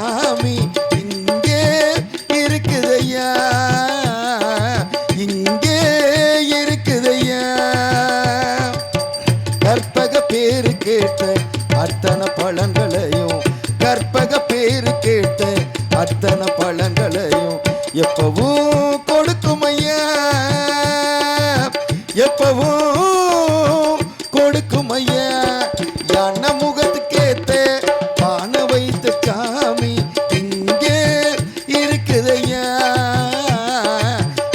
சாமி இங்கே இருக்குதையா, இங்கே இருக்குதையா. கற்பக பேரு கேட்ட அத்தனை பழங்களையும், கற்பக பேரு கேட்ட அத்தனை பழங்களையும் எப்பவும் கொடுக்கும் ஐயா, எப்பவும் கொடுக்கும் ஐயா. யானை முகத்துக்கேத்த பானை வைத்த சாமி இங்கே இருக்குதையா,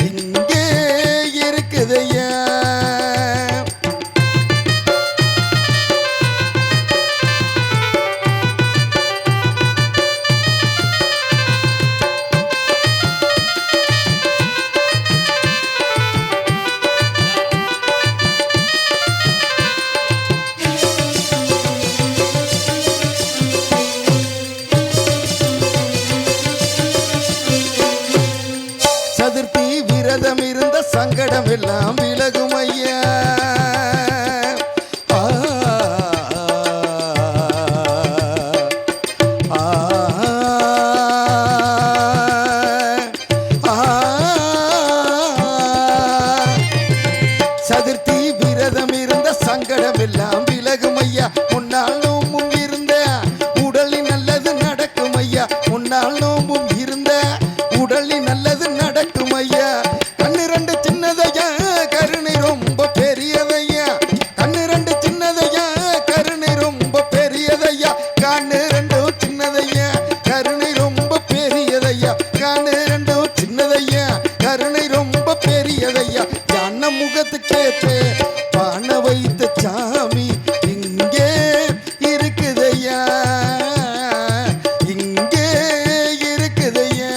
இங்கே இருக்குதையா. சதுர்த்தி விரதம் இருந்த சங்கடம் எல்லாம் விலகும் ஐயா. சதுர்த்தி விரதம் இருந்த சங்கடம் எல்லாம் விலகும் ஐயா. முன்னாள் நோம்பும் இருந்த உடலில் நல்லது நடக்கும் ஐயா, முன்னாள் நோம்பும் இருந்த உடலில் நல்லது நடக்கும் ஐயா. கண்ணு ரெண்டு சின்னதையா கருணை ரொம்ப பெரியதையா, கண்ணு ரெண்டு சின்னதையா கருணை ரொம்ப பெரியதையா, கண்ணு ரெண்டும் சின்னதையா கருணை ரொம்ப பெரியதையா, கண்ணு ரெண்டும் சின்னதையா கருணை ரொம்ப பெரியதையா. யானை முகத்துக்கேற்ற பானை வைத்த சாமி இங்கே இருக்குதையா, இங்கே இருக்குதையா.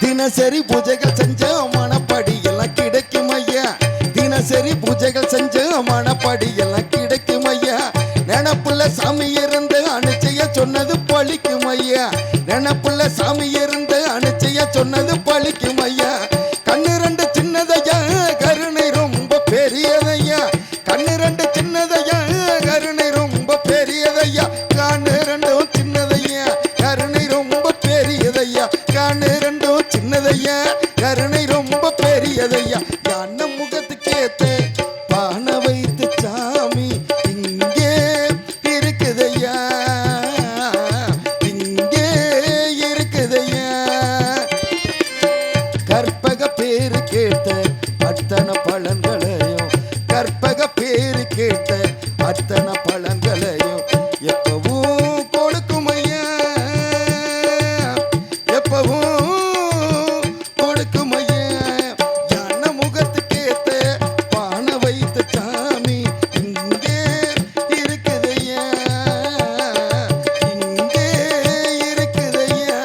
தினசரி பூஜைகள் செஞ்ச மனப்படி எல்லாம் கிடைக்கும் ஐயா, தினசரி பூஜைகள் செஞ்ச மனப்படி எல்லாம் கிடைக்கும் ஐயா. நினப்புள்ள சாமி இருந்து அனுச்சைய சொன்னது பழிக்கும் ஐயா, நினப்புள்ள சாமி இருந்து அனுச்சைய சொன்னது பழிக்கும் ஐயா. கண்ணு ரெண்டு சின்னதையா கருணை ரொம்ப பெரியதையா, கண்ணு ரெண்டு சின்னதையா கருணை ரொம்ப பெரியதையா, கண்ணு ரெண்டும் சின்னதையா கருணை ரொம்ப பெரியதையா, கண்ணு ரெண்டும் சின்னதையா கருணை ரொம்ப பெரியதையா. யானை முகத்துக்கேத்த பானை வைத்த சாமி இங்கே இருக்குதையா, இங்கே இருக்குதையா. கற்பக பேரு கேட்ட அத்தனை பழங்களையும், கற்பக பேரு கேட்ட அத்தனை பழங்களையும் எப்பவும் கொடுக்கும் ஐயா, எப்பவும் கொடுக்கும் ஐயா. யானை முகத்துக்கேத்த பானை வைத்த சாமி இங்கே இருக்குதையா, இங்கே இருக்குதையா.